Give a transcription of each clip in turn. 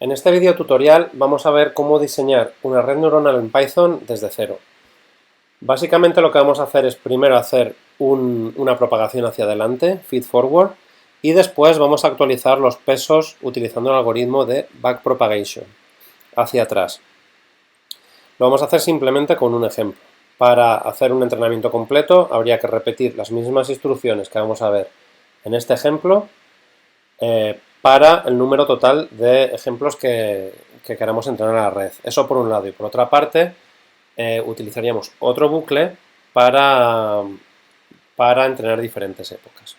En este video tutorial vamos a ver cómo diseñar una red neuronal en Python desde cero. Básicamente lo que vamos a hacer es primero hacer una propagación hacia adelante, feed forward, y después vamos a actualizar los pesos utilizando el algoritmo de backpropagation, hacia atrás. Lo vamos a hacer simplemente con un ejemplo. Para hacer un entrenamiento completo habría que repetir las mismas instrucciones que vamos a ver en este ejemplo, para el número total de ejemplos que queramos entrenar a la red. Eso por un lado. Y por otra parte, utilizaríamos otro bucle para entrenar diferentes épocas.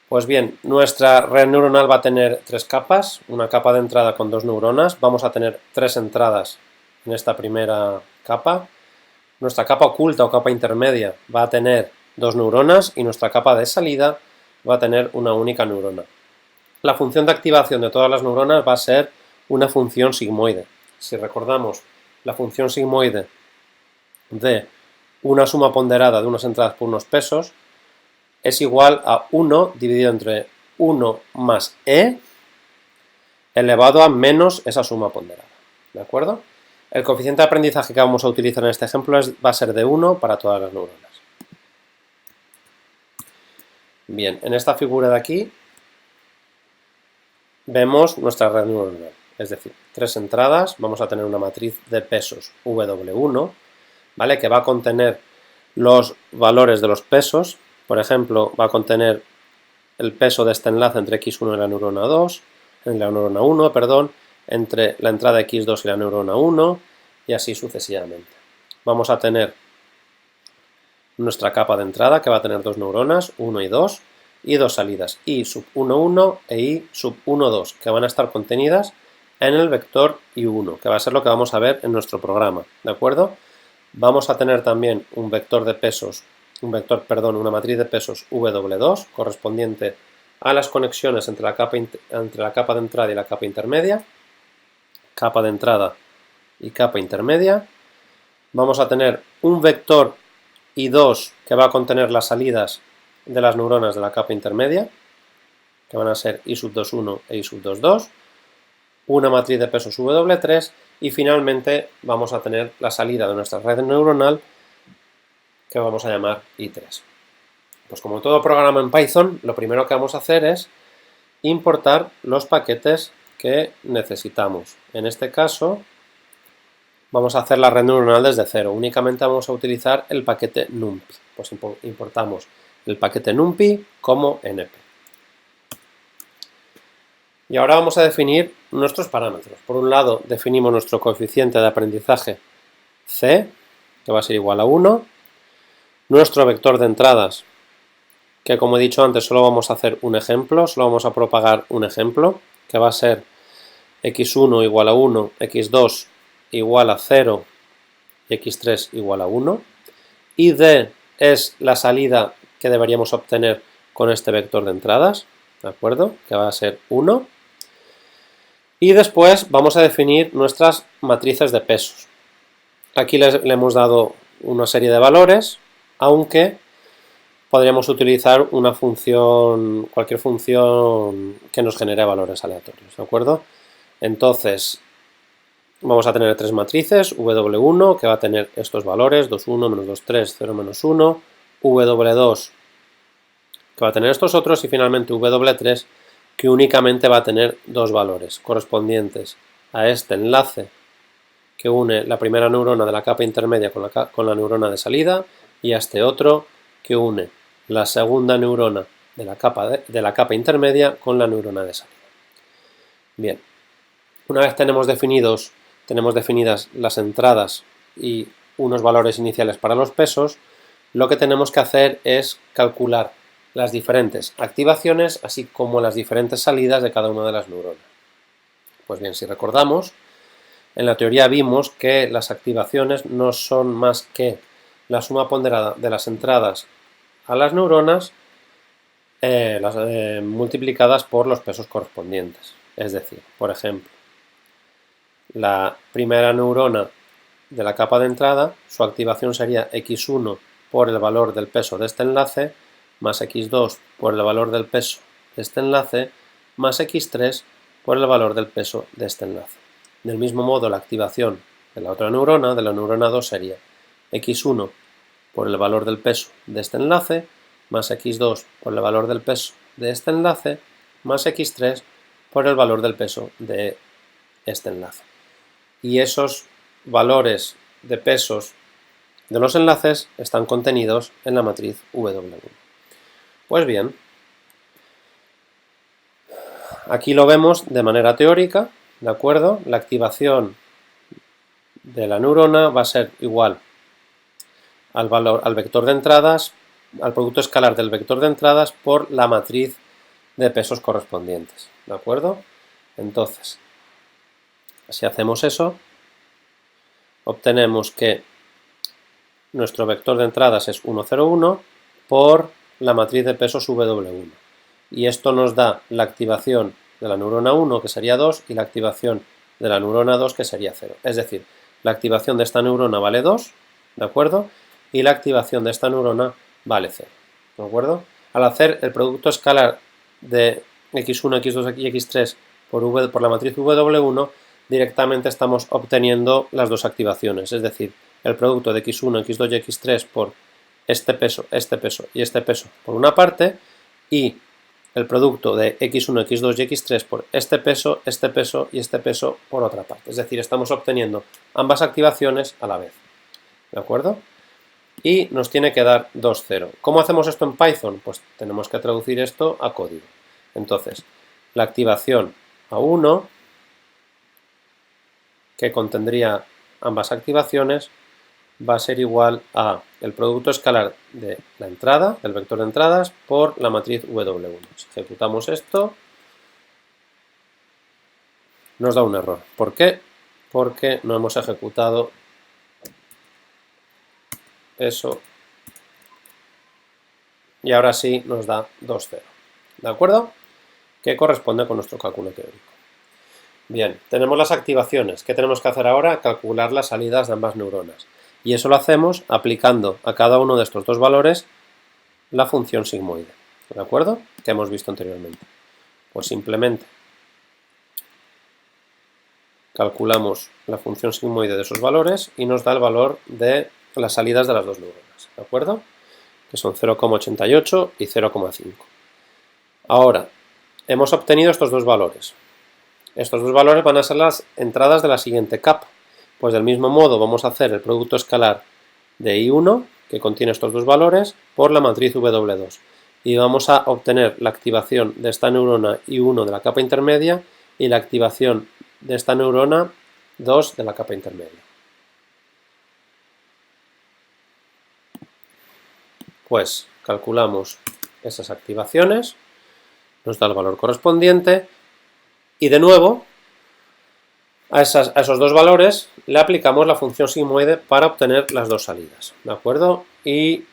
Pues bien, nuestra red neuronal va a tener tres capas. Una capa de entrada con dos neuronas. Vamos a tener tres entradas en esta primera capa. Nuestra capa oculta o capa intermedia va a tener dos neuronas y nuestra capa de salida va a tener una única neurona. La función de activación de todas las neuronas va a ser una función sigmoide. Si recordamos, la función sigmoide de una suma ponderada de unas entradas por unos pesos es igual a 1 dividido entre 1 más e elevado a menos esa suma ponderada. ¿De acuerdo? El coeficiente de aprendizaje que vamos a utilizar en este ejemplo va a ser de 1 para todas las neuronas. Bien, en esta figura de aquí vemos nuestra red neuronal, es decir, tres entradas. Vamos a tener una matriz de pesos W1, ¿vale? Que va a contener los valores de los pesos. Por ejemplo, va a contener el peso de este enlace entre x1 y la neurona 2, en la neurona 1, perdón, entre la entrada x2 y la neurona 1, y así sucesivamente. Vamos a tener nuestra capa de entrada, que va a tener dos neuronas, 1 y 2, y dos salidas, i sub 1, 1 e i sub 1, 2, que van a estar contenidas en el vector i1, que va a ser lo que vamos a ver en nuestro programa, ¿de acuerdo? Vamos a tener también un vector de pesos, una matriz de pesos w2, correspondiente a las conexiones entre la capa de entrada y la capa intermedia, capa de entrada y capa intermedia. Vamos a tener un vector i2 que va a contener las salidas de las neuronas de la capa intermedia, que van a ser i sub 2,1 e i sub 2,2, una matriz de pesos W3 y finalmente vamos a tener la salida de nuestra red neuronal, que vamos a llamar i3. Pues como todo programa en Python, lo primero que vamos a hacer es importar los paquetes que necesitamos. En este caso vamos a hacer la red neuronal desde cero. Únicamente vamos a utilizar el paquete NumPy. Pues importamos el paquete NumPy como NP. Y ahora vamos a definir nuestros parámetros. Por un lado, definimos nuestro coeficiente de aprendizaje C, que va a ser igual a 1. Nuestro vector de entradas, que como he dicho antes, solo vamos a hacer un ejemplo, solo vamos a propagar un ejemplo, que va a ser x1 igual a 1, x2 igual a 0 y x3 igual a 1. Y D es la salida que deberíamos obtener con este vector de entradas, ¿de acuerdo? Que va a ser 1. Y después vamos a definir nuestras matrices de pesos. Aquí le hemos dado una serie de valores, aunque podríamos utilizar una función, cualquier función que nos genere valores aleatorios, ¿de acuerdo? Entonces, vamos a tener tres matrices, W1, que va a tener estos valores, 2,1, menos 2,3, 0, menos 1, W2, que va a tener estos otros, y finalmente W3, que únicamente va a tener dos valores, correspondientes a este enlace que une la primera neurona de la capa intermedia con la neurona de salida, y a este otro que une la segunda neurona de la capa intermedia con la neurona de salida. Bien, una vez tenemos definidas las entradas y unos valores iniciales para los pesos, lo que tenemos que hacer es calcular las diferentes activaciones, así como las diferentes salidas de cada una de las neuronas. Pues bien, si recordamos, en la teoría vimos que las activaciones no son más que la suma ponderada de las entradas a las neuronas multiplicadas por los pesos correspondientes. Es decir, por ejemplo, la primera neurona de la capa de entrada, su activación sería x1 por el valor del peso de este enlace, más x2 por el valor del peso de este enlace, más x3 por el valor del peso de este enlace. Del mismo modo, la activación de la otra neurona, de la neurona 2, sería x1 por el valor del peso de este enlace, más x2 por el valor del peso de este enlace, más x3 por el valor del peso de este enlace. Y esos valores de pesos de los enlaces están contenidos en la matriz W1. Pues bien, aquí lo vemos de manera teórica, ¿de acuerdo? La activación de la neurona va a ser igual al vector de entradas, al producto escalar del vector de entradas por la matriz de pesos correspondientes, ¿de acuerdo? Entonces, si hacemos eso, obtenemos que nuestro vector de entradas es 1, 0, 1 por la matriz de pesos W1. Y esto nos da la activación de la neurona 1, que sería 2, y la activación de la neurona 2, que sería 0. Es decir, la activación de esta neurona vale 2, ¿de acuerdo? Y la activación de esta neurona vale 0, ¿de acuerdo? Al hacer el producto escalar de x1, x2 y x3 por la matriz W1, directamente estamos obteniendo las dos activaciones, es decir, el producto de x1, x2 y x3 por este peso y este peso por una parte, y el producto de x1, x2 y x3 por este peso y este peso por otra parte. Es decir, estamos obteniendo ambas activaciones a la vez, ¿de acuerdo? Y nos tiene que dar 2, 0. ¿Cómo hacemos esto en Python? Pues tenemos que traducir esto a código. Entonces, la activación a 1, que contendría ambas activaciones, va a ser igual a el producto escalar de la entrada, del vector de entradas, por la matriz W1. Si ejecutamos esto, nos da un error. ¿Por qué? Porque no hemos ejecutado eso. Y ahora sí nos da 2, 0. ¿De acuerdo? Que corresponde con nuestro cálculo teórico. Bien, tenemos las activaciones. ¿Qué tenemos que hacer ahora? Calcular las salidas de ambas neuronas. Y eso lo hacemos aplicando a cada uno de estos dos valores la función sigmoide, ¿de acuerdo? Que hemos visto anteriormente. Pues simplemente calculamos la función sigmoide de esos valores y nos da el valor de las salidas de las dos neuronas, ¿de acuerdo? Que son 0,88 y 0,5. Ahora, hemos obtenido estos dos valores. Estos dos valores van a ser las entradas de la siguiente capa. Pues del mismo modo vamos a hacer el producto escalar de I1, que contiene estos dos valores, por la matriz W2. Y vamos a obtener la activación de esta neurona I1 de la capa intermedia y la activación de esta neurona 2 de la capa intermedia. Pues calculamos esas activaciones, nos da el valor correspondiente y de nuevo a esos dos valores le aplicamos la función sigmoide para obtener las dos salidas, ¿de acuerdo? Y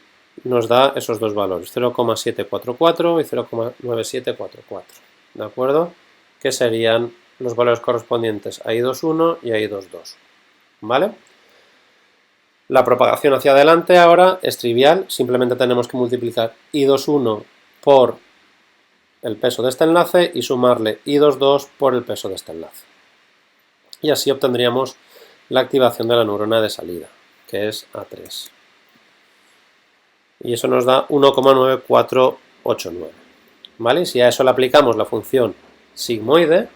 nos da esos dos valores, 0,744 y 0,9744, ¿de acuerdo? Que serían los valores correspondientes a I2.1 y a I2.2, ¿vale? La propagación hacia adelante ahora es trivial, simplemente tenemos que multiplicar I2.1 por el peso de este enlace y sumarle I2.2 por el peso de este enlace. Y así obtendríamos la activación de la neurona de salida, que es A3. Y eso nos da 1,9489. ¿Vale? Si a eso le aplicamos la función sigmoide,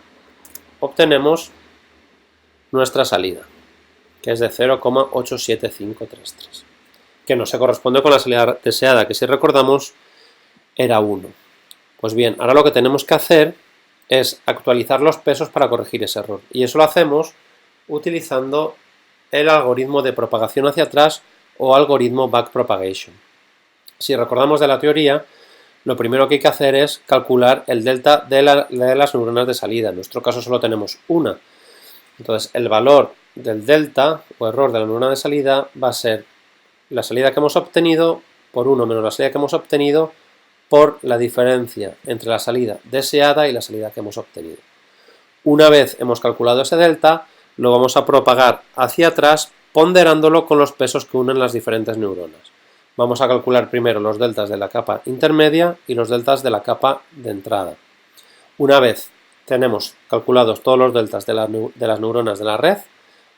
obtenemos nuestra salida, que es de 0,87533, que no se corresponde con la salida deseada, que si recordamos era 1. Pues bien, ahora lo que tenemos que hacer es actualizar los pesos para corregir ese error. Y eso lo hacemos utilizando el algoritmo de propagación hacia atrás o algoritmo backpropagation. Si recordamos de la teoría, lo primero que hay que hacer es calcular el delta de las neuronas de salida. En nuestro caso solo tenemos una. Entonces el valor del delta o error de la neurona de salida va a ser la salida que hemos obtenido por 1 menos la salida que hemos obtenido por la diferencia entre la salida deseada y la salida que hemos obtenido. Una vez hemos calculado ese delta, lo vamos a propagar hacia atrás ponderándolo con los pesos que unen las diferentes neuronas. Vamos a calcular primero los deltas de la capa intermedia y los deltas de la capa de entrada. Una vez tenemos calculados todos los deltas de las neuronas de la red,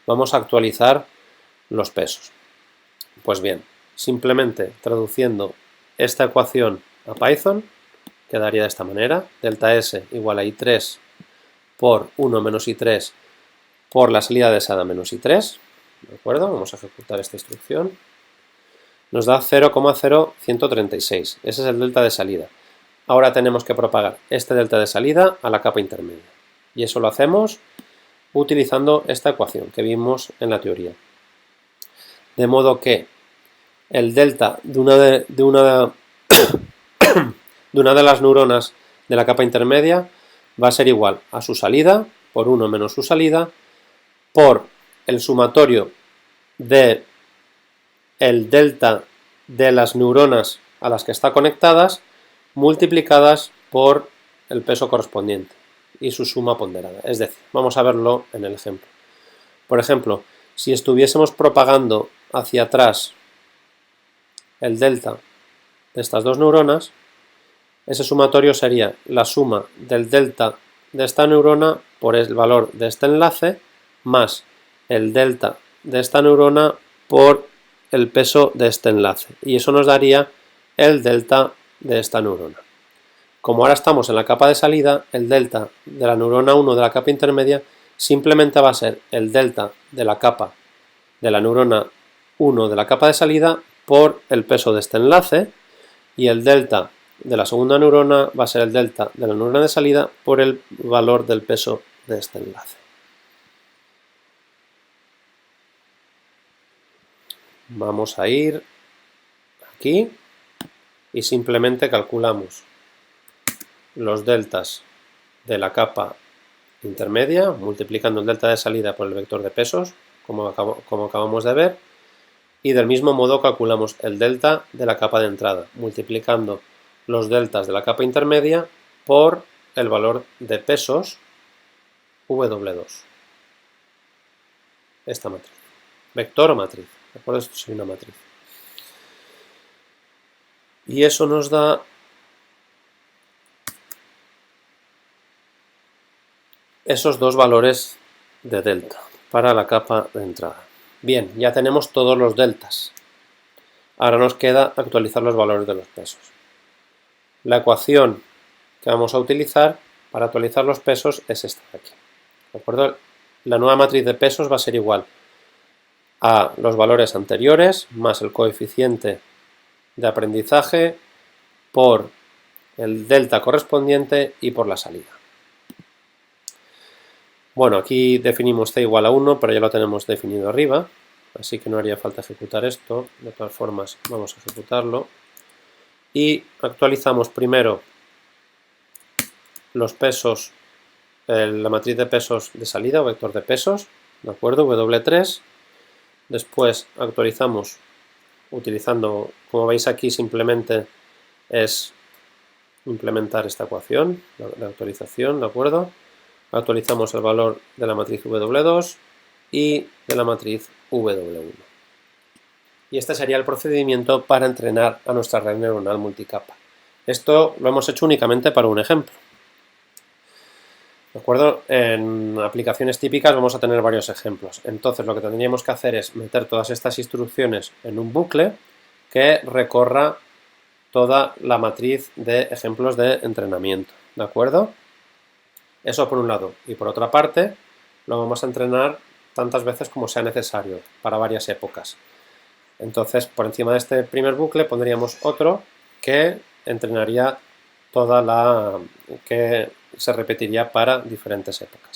vamos a actualizar los pesos. Pues bien, simplemente traduciendo esta ecuación a Python, quedaría de esta manera: delta S igual a I3 por 1 menos I3 por la salida deseada menos I3. ¿De acuerdo? Vamos a ejecutar esta instrucción. Nos da 0,0136. Ese es el delta de salida. Ahora tenemos que propagar este delta de salida a la capa intermedia. Y eso lo hacemos utilizando esta ecuación que vimos en la teoría. De modo que el delta de una de las neuronas de la capa intermedia va a ser igual a su salida, por 1 menos su salida, por el sumatorio de el delta de las neuronas a las que está conectadas, multiplicadas por el peso correspondiente y su suma ponderada. Es decir, vamos a verlo en el ejemplo. Por ejemplo, si estuviésemos propagando hacia atrás el delta de estas dos neuronas, ese sumatorio sería la suma del delta de esta neurona por el valor de este enlace más el delta de esta neurona por el peso de este enlace. Y eso nos daría el delta de esta neurona. Como ahora estamos en la capa de salida, el delta de la neurona 1 de la capa intermedia simplemente va a ser el delta de la capa de la neurona 1 de la capa de salida por el peso de este enlace, y el delta de la segunda neurona va a ser el delta de la neurona de salida por el valor del peso de este enlace. Vamos a ir aquí y simplemente calculamos los deltas de la capa intermedia, multiplicando el delta de salida por el vector de pesos, como acabamos de ver, y del mismo modo calculamos el delta de la capa de entrada, multiplicando los deltas de la capa intermedia por el valor de pesos W2. Esta matriz. Vector o matriz. ¿De acuerdo? Esto sería una matriz. Y eso nos da esos dos valores de delta para la capa de entrada. Bien, ya tenemos todos los deltas. Ahora nos queda actualizar los valores de los pesos. La ecuación que vamos a utilizar para actualizar los pesos es esta de aquí. ¿De acuerdo? La nueva matriz de pesos va a ser igual a los valores anteriores más el coeficiente de aprendizaje por el delta correspondiente y por la salida. Bueno, aquí definimos c igual a 1, pero ya lo tenemos definido arriba, así que no haría falta ejecutar esto. De todas formas, vamos a ejecutarlo. Y actualizamos primero los pesos, la matriz de pesos de salida o vector de pesos, ¿de acuerdo? W3. Después actualizamos utilizando, como veis aquí, simplemente es implementar esta ecuación de actualización, ¿de acuerdo? Actualizamos el valor de la matriz W2 y de la matriz W1. Y este sería el procedimiento para entrenar a nuestra red neuronal multicapa. Esto lo hemos hecho únicamente para un ejemplo. ¿De acuerdo? En aplicaciones típicas vamos a tener varios ejemplos. Entonces lo que tendríamos que hacer es meter todas estas instrucciones en un bucle que recorra toda la matriz de ejemplos de entrenamiento. ¿De acuerdo? Eso por un lado. Y por otra parte, lo vamos a entrenar tantas veces como sea necesario, para varias épocas. Entonces, por encima de este primer bucle pondríamos otro que entrenaría que se repetiría para diferentes épocas.